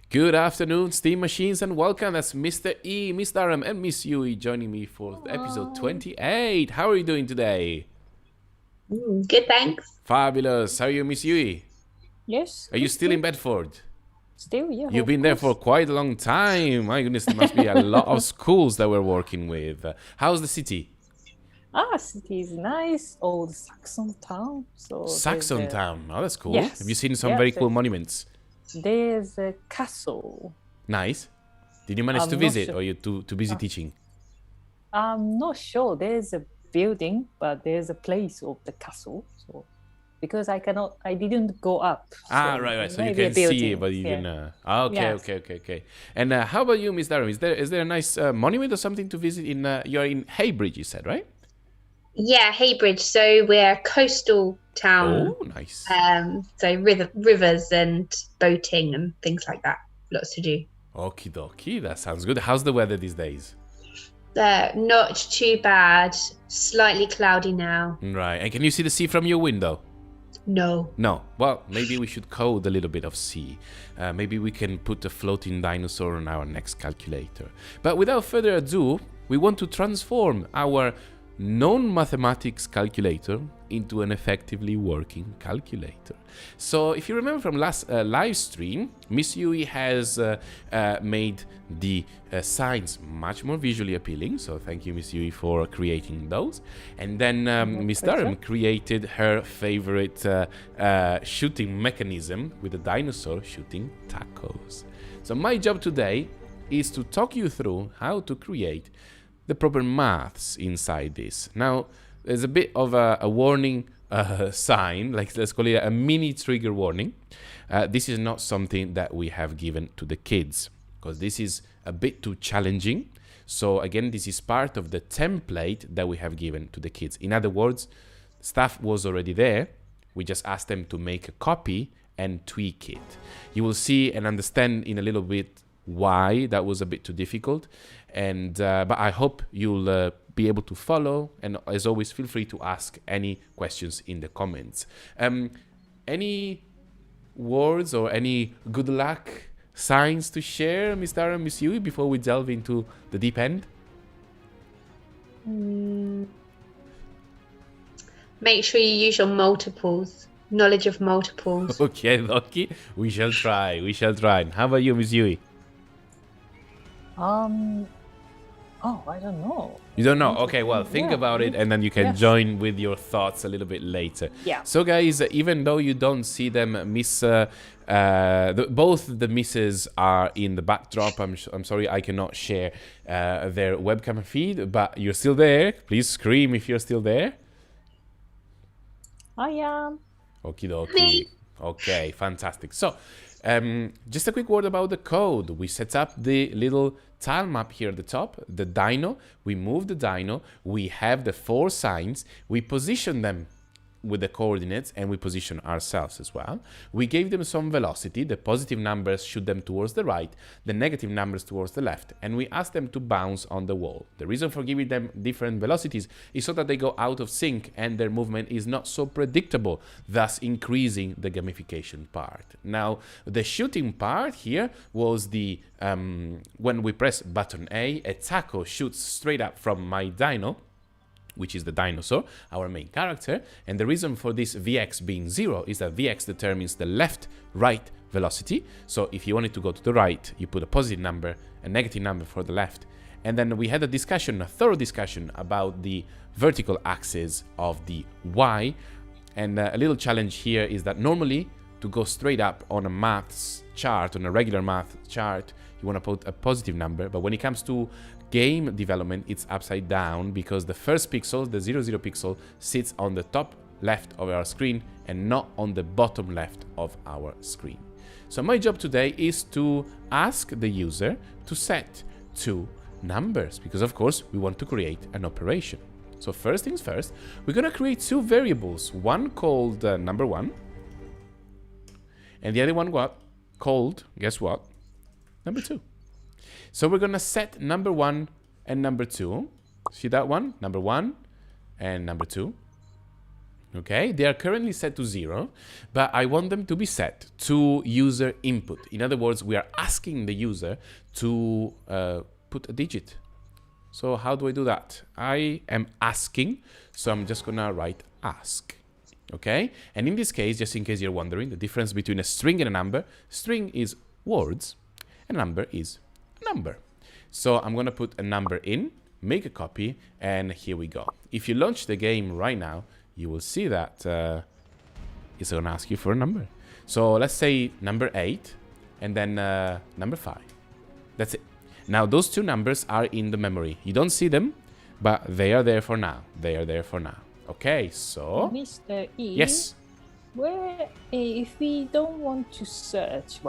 Good afternoon, Steam Machines, and welcome. That's Mr. E, Miss Durham, and Miss Yui joining me for episode 28. How are you doing today? Good, thanks. Fabulous. How are you, Miss Yui? Yes. Are you still in Bedford? Still, yeah. You've of been there for course. quite a long time. My goodness, there must be a lot of schools that we're working with. How's the city? City is nice. Old Saxon town. So Saxon Town. Oh, that's cool. Yes. Have you seen some Yeah, very cool monuments? there's a castle. Nice. Did you manage I'm to not visit, sure. or are you too busy teaching? I'm not sure. There's a building, but there's a place of the castle. So because I didn't go up. Right. So you maybe a can see, building, but you yeah. didn't. Yes. Okay. And how about you, Miss Durham? Is there a nice monument or something to visit in? You're in Haybridge, you said, right? Yeah, Heybridge. So we're a coastal town. Oh, nice. So rivers and boating and things like that. Lots to do. Okie dokie, that sounds good. How's the weather these days? Not too bad. Slightly cloudy now. Right. And can you see the sea from your window? No. No. Well, maybe we should code a little bit of sea. Maybe we can put a floating dinosaur on our next calculator. But without further ado, we want to transform our non-mathematics calculator into an effectively working calculator. So if you remember from last live stream, Miss Yui has made the signs much more visually appealing. So thank you, Miss Yui, for creating those. And then Miss Durham created her favorite shooting mechanism with a dinosaur shooting tacos. So my job today is to talk you through how to create the proper maths inside this. Now, there's a bit of a warning sign, like let's call it a mini trigger warning. This is not something that we have given to the kids, because this is a bit too challenging. So again, this is part of the template that we have given to the kids. In other words, stuff was already there. We just asked them to make a copy and tweak it. You will see and understand in a little bit why that was a bit too difficult, and but I hope you'll be able to follow, and as always, feel free to ask any questions in the comments. Any words or any good luck signs to share, Miss Dara and Miss Yui, before we delve into the deep end? Make sure you use your multiples. Knowledge of multiples. Okay, Loki, we shall try. How about you, Miss Yui? I don't know. You don't know? Okay, well, think Yeah. about it, and then you can Yes. join with your thoughts a little bit later. Yeah. So, guys, even though you don't see them, both the misses are in the backdrop. I'm sorry, I cannot share their webcam feed, but you're still there. Please scream if you're still there. I am. Okie dokie. Me. Okay, fantastic. So, just a quick word about the code. We set up the little tile map here at the top, the dino. We move the dino. We have the 4 signs. We position them with the coordinates, and we position ourselves as well. We gave them some velocity. The positive numbers shoot them towards the right, the negative numbers towards the left, and we asked them to bounce on the wall. The reason for giving them different velocities is so that they go out of sync and their movement is not so predictable, thus increasing the gamification part. Now, the shooting part here was the when we press button A taco shoots straight up from my dino, which is the dinosaur, our main character. And the reason for this Vx being 0 is that Vx determines the left-right velocity. So if you want it to go to the right, you put a positive number, a negative number for the left. And then we had a thorough discussion about the vertical axis of the Y. And a little challenge here is that normally to go straight up on a maths chart, on a regular math chart, you want to put a positive number. But when it comes to game development, it's upside down, because the first pixel, the 00 pixel, sits on the top left of our screen and not on the bottom left of our screen. So my job today is to ask the user to set 2 numbers, because of course we want to create an operation. So first things first, we're going to create 2 variables, one called number 1, and the other one called, guess what, number 2. So we're going to set number 1 and number 2. See that one? Number 1 and number 2. Okay, they are currently set to 0, but I want them to be set to user input. In other words, we are asking the user to put a digit. So how do I do that? I am asking, so I'm just gonna write ask. Okay, and in this case, just in case you're wondering, the difference between a string and a number, string is words, and number is number. So I'm gonna put a number in, make a copy, and here we go. If you launch the game right now, you will see that it's gonna ask you for a number. So let's say number 8, and then number 5. That's it. Now those two numbers are in the memory. You don't see them, but they are there for now. They are there for now. Okay, so Mr. E. yes. Where, if we don't want to search,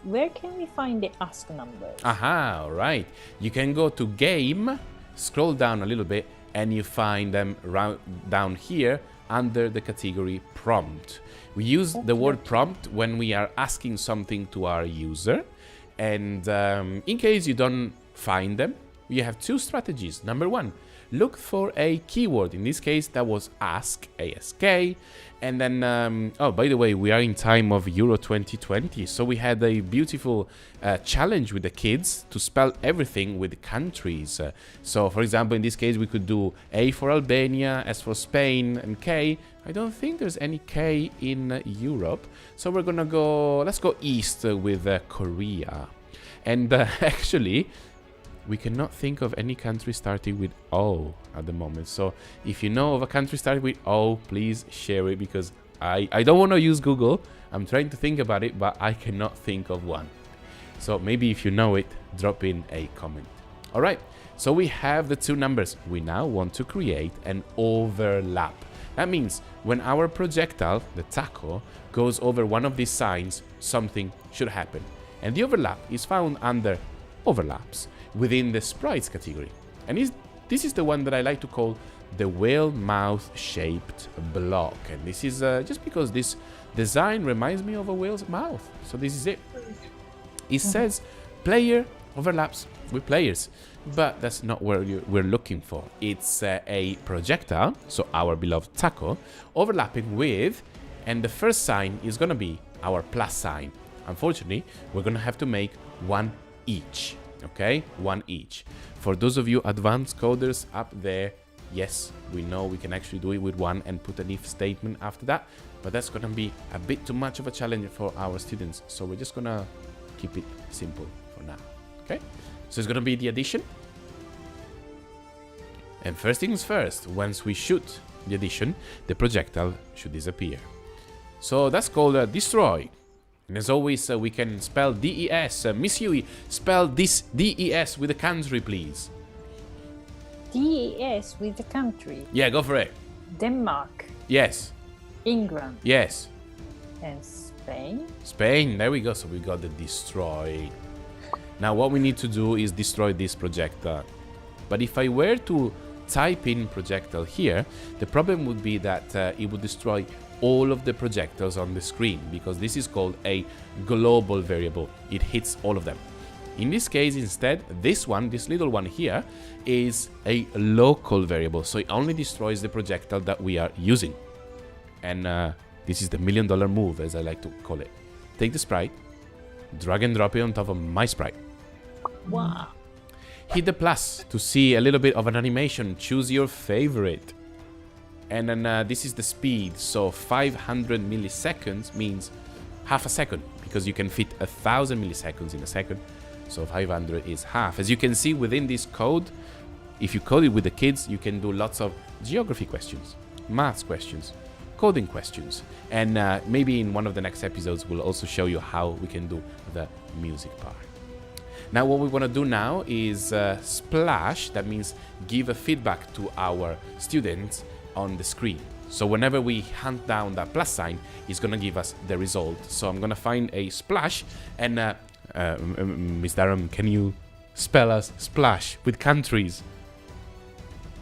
where can we find the ask numbers? Aha, all right. You can go to game, scroll down a little bit, and you find them down here under the category prompt. We use the word prompt when we are asking something to our user. And in case you don't find them, you have two strategies. Number one, look for a keyword. In this case, that was ask, A-S-K. And then, oh, by the way, we are in time of Euro 2020. So we had a beautiful challenge with the kids to spell everything with countries. So, for example, in this case, we could do A for Albania, S for Spain, and K. I don't think there's any K in Europe. So we're gonna go, let's go east with Korea. And actually, we cannot think of any country starting with O at the moment. So if you know of a country starting with O, please share it, because I don't want to use Google. I'm trying to think about it, but I cannot think of one. So maybe if you know it, drop in a comment. All right, so we have the two numbers. We now want to create an overlap. That means when our projectile, the taco, goes over one of these signs, something should happen. And the overlap is found under overlaps within the sprites category. And this is the one that I like to call the whale mouth shaped block. And this is just because this design reminds me of a whale's mouth. So this is it. It says player overlaps with players, but that's not what we're looking for. It's a projectile, so our beloved taco, overlapping with, and the first sign is gonna be our plus sign. Unfortunately, we're gonna have to make one each. Okay, one each. For those of you advanced coders up there, yes, we know we can actually do it with one and put an if statement after that, but that's gonna be a bit too much of a challenge for our students, so we're just gonna keep it simple for now. Okay, so it's gonna be the addition, and first things first, once we shoot the addition, the projectile should disappear. So that's called destroy. And as always, we can spell D-E-S. Miss Huey, spell this D-E-S with a country, please. D-E-S with the country. Yeah, go for it. Denmark. Yes. England. Yes. And Spain. Spain, there we go. So we got the destroy. Now what we need to do is destroy this projectile. But if I were to type in projectile here, the problem would be that it would destroy all of the projectiles on the screen, because this is called a global variable. It hits all of them. In this case, instead, this little one here, is a local variable, so it only destroys the projectile that we are using. And this is the $1 million move, as I like to call it. Take the sprite, drag and drop it on top of my sprite. Wow. Hit the plus to see a little bit of an animation. Choose your favorite. And then this is the speed, so 500 milliseconds means half a second, because you can fit 1,000 milliseconds in a second, so 500 is half. As you can see within this code, if you code it with the kids, you can do lots of geography questions, maths questions, coding questions, and maybe in one of the next episodes we'll also show you how we can do the music part. Now what we want to do now is splash, that means give a feedback to our students on the screen. So whenever we hunt down that plus sign, it's gonna give us the result. So I'm gonna find a splash, and Miss Durham, can you spell us splash with countries?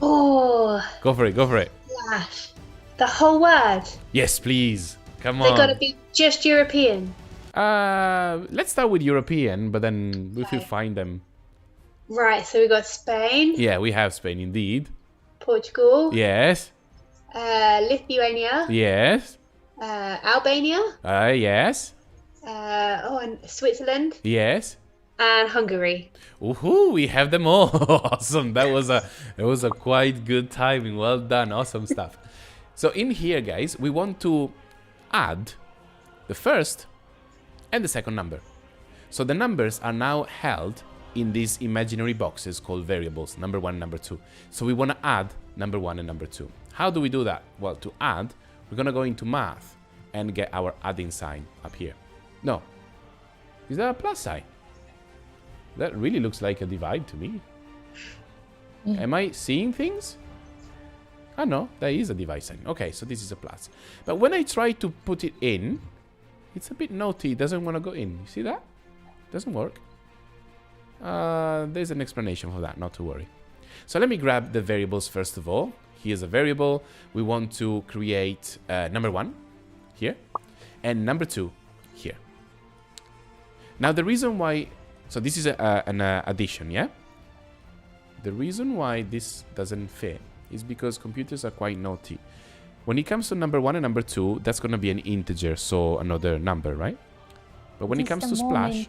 Oh, Go for it, go for it. splash. The whole word. Yes, please. Come They on. gotta be just European. Let's start with European, but then if we find them. Right, so we got Spain, Yeah, we have Spain indeed. Portugal, Yes. Lithuania, Yes. Albania, Yes. and Switzerland, Yes. and Hungary. Woohoo! We have them all. Awesome. That was a quite good timing. Well done. Awesome stuff. So in here, guys, we want to add the first and the second number. So the numbers are now held in these imaginary boxes called variables, number 1, number 2. So we want to add number 1 and number 2. How do we do that? Well, to add, we're going to go into math and get our adding sign up here. No. Is that a plus sign? That really looks like a divide to me. Am I seeing things? Oh no, there is a divide sign. Okay, so this is a plus. But when I try to put it in, it's a bit naughty. It doesn't want to go in. You see that? Doesn't work. There's an explanation for that, not to worry. So let me grab the variables first of all. Here's a variable. We want to create number 1 here and number 2 here. Now the reason why... So this is an addition, yeah? The reason why this doesn't fit is because computers are quite naughty. When it comes to number 1 and number 2, that's going to be an integer, so another number, right? But when it comes to splash...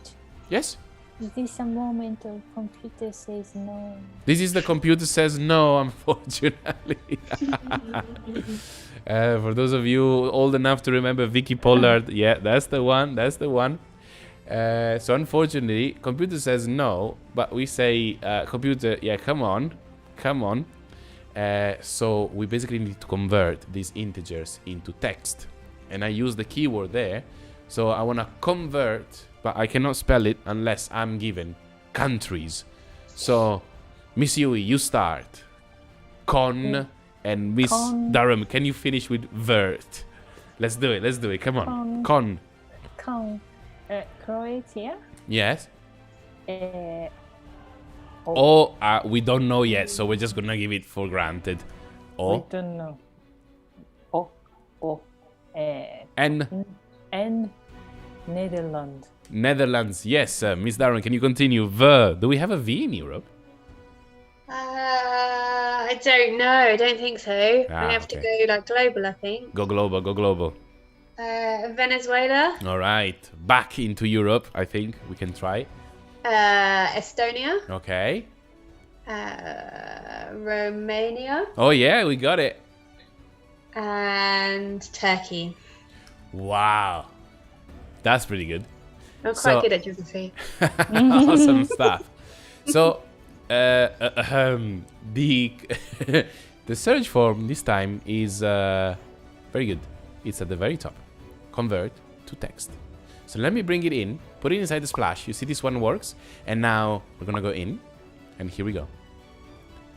Yes? Is this a moment of computer says no? This is the computer says no, unfortunately. For those of you old enough to remember Vicky Pollard, yeah, that's the one, that's the one. So unfortunately, computer says no, but we say, computer, yeah, come on. So we basically need to convert these integers into text. And I use the keyword there. So I want to convert, but I cannot spell it unless I'm given countries. So, Miss Yui, you start. And Miss Durham, can you finish with vert? Let's do it, come on. Croatia? Yes. We don't know yet, so we're just gonna give it for granted. We don't know. And Netherlands. Netherlands, yes. Miss Darren, can you continue? V. Do we have a V in Europe? I don't know. I don't think so. I have to go like global, I think. Go global. Venezuela. All right. Back into Europe, I think we can try. Estonia. Okay. Romania. Oh, yeah, we got it. And Turkey. Wow. That's pretty good. I'm quite good at geography. Awesome stuff. So, the search form this time is very good. It's at the very top. Convert to text. So let me bring it in, put it inside the splash. You see this one works. And now we're going to go in. And here we go.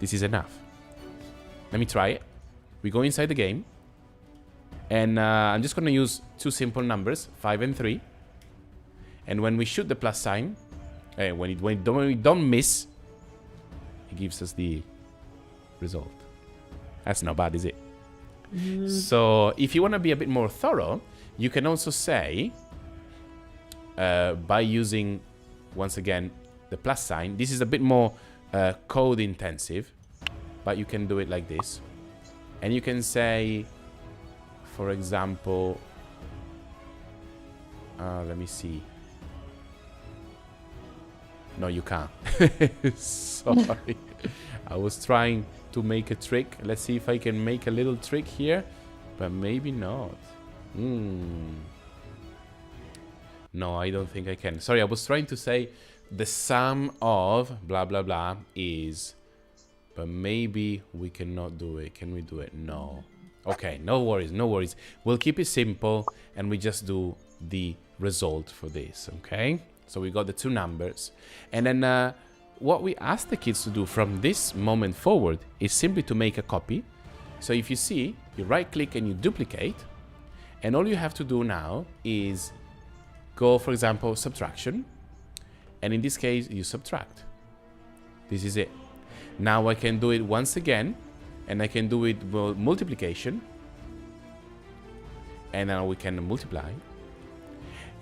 This is enough. Let me try it. We go inside the game. And I'm just going to use two simple numbers, 5 and 3. And when we shoot the plus sign, when we don't miss, it gives us the result. That's not bad, is it? So if you want to be a bit more thorough, you can also say, by using, once again, the plus sign, this is a bit more code intensive, but you can do it like this. And you can say, for example, let me see. No, you can't. Sorry. I was trying to make a trick. Let's see if I can make a little trick here, but maybe not. No, I don't think I can. Sorry, I was trying to say the sum of blah, blah, blah is, but maybe we cannot do it. Can we do it? No. Okay, no worries. We'll keep it simple and we just do the result for this, okay? So we got the two numbers. And then what we ask the kids to do from this moment forward is simply to make a copy. So if you see, you right click and you duplicate. And all you have to do now is go, for example, subtraction. And in this case, you subtract. This is it. Now I can do it once again. And I can do it with multiplication. And now we can multiply.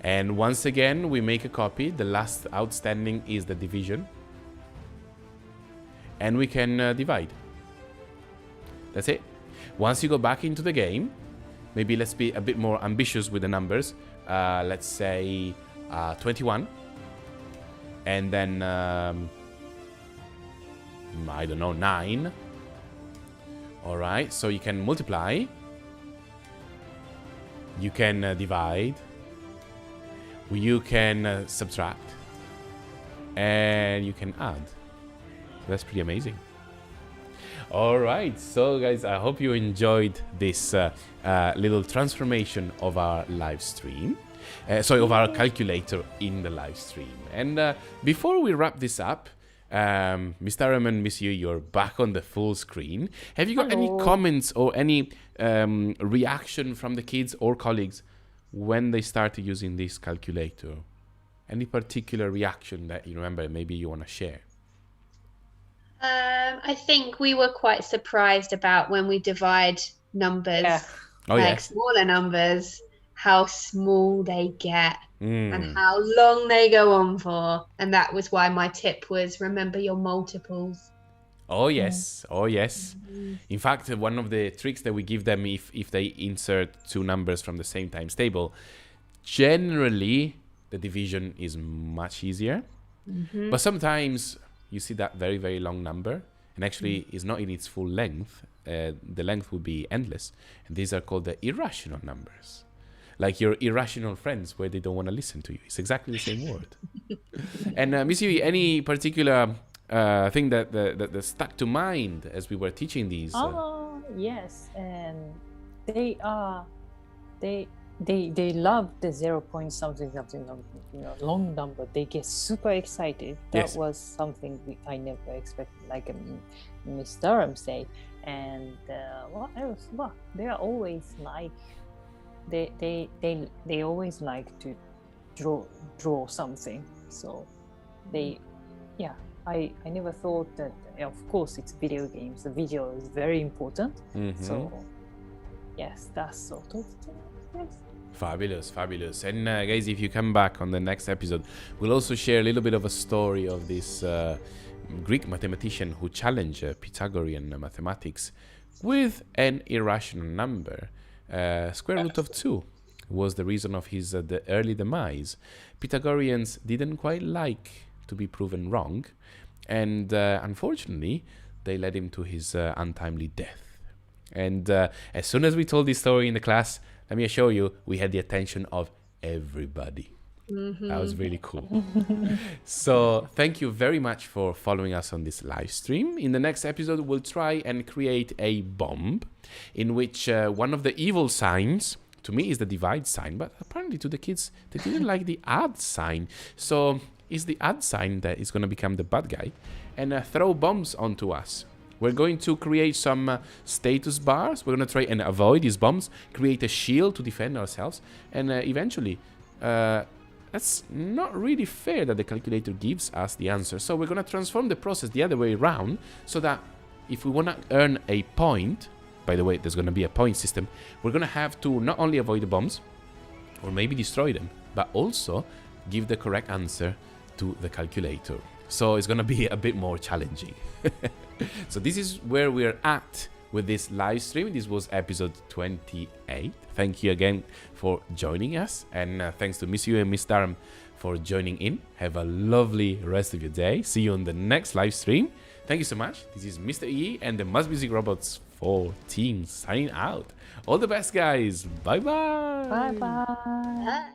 And once again, we make a copy. The last outstanding is the division. And we can divide. That's it. Once you go back into the game, maybe let's be a bit more ambitious with the numbers. Let's say 21. And then, I don't know, 9. All right, so you can multiply. You can divide. You can subtract. And you can add. That's pretty amazing. All right, so guys, I hope you enjoyed this little transformation of our live stream. Of our calculator in the live stream. And before we wrap this up, Mr. Aram and Miss Yu, you're back on the full screen. Have you got any comments or any reaction from the kids or colleagues when they started using this calculator? Any particular reaction that you remember, maybe you want to share? I think we were quite surprised about when we divide numbers, smaller numbers, how small they get and how long they go on for. And that was why my tip was remember your multiples. Oh, yes. Oh, yes. In fact, one of the tricks that we give them if they insert two numbers from the same times table, generally the division is much easier. But sometimes you see that very, very long number and actually is not in its full length. The length would be endless. And these are called the irrational numbers. Like your irrational friends where they don't want to listen to you. It's exactly the same word. And Miss Yui, any particular thing that stuck to mind as we were teaching these? Yes, and they love the 0 point something, long number. They get super excited. That was something I never expected, like Miss Durham say. And what else? Well, they are always like they always like to draw something. So I never thought that. Of course, it's video games. The video is very important. So yes, that's sort of yes. Fabulous. And guys, if you come back on the next episode, we'll also share a little bit of a story of this Greek mathematician who challenged Pythagorean mathematics with an irrational number. Square root of 2 was the reason of his the early demise. Pythagoreans didn't quite like to be proven wrong, and unfortunately, they led him to his untimely death. And as soon as we told this story in the class, let me assure you, we had the attention of everybody. That was really cool. So thank you very much for following us on this live stream. In the next episode, we'll try and create a bomb in which one of the evil signs, to me, is the divide sign, but apparently to the kids, they didn't like the add sign. So it's the add sign that is going to become the bad guy and throw bombs onto us. We're going to create some status bars. We're going to try and avoid these bombs, create a shield to defend ourselves, and eventually, that's not really fair that the calculator gives us the answer. So we're going to transform the process the other way around so that if we want to earn a point, by the way, there's going to be a point system, we're going to have to not only avoid the bombs or maybe destroy them, but also give the correct answer to the calculator. So it's going to be a bit more challenging. So this is where we're at with this live stream. This was episode 28. Thank you again for joining us. And thanks to Miss Yu and Miss Durham for joining in. Have a lovely rest of your day. See you on the next live stream. Thank you so much. This is Mr. E and the Must Music Robots 4 team signing out. All the best, guys. Bye-bye. Bye-bye. Bye.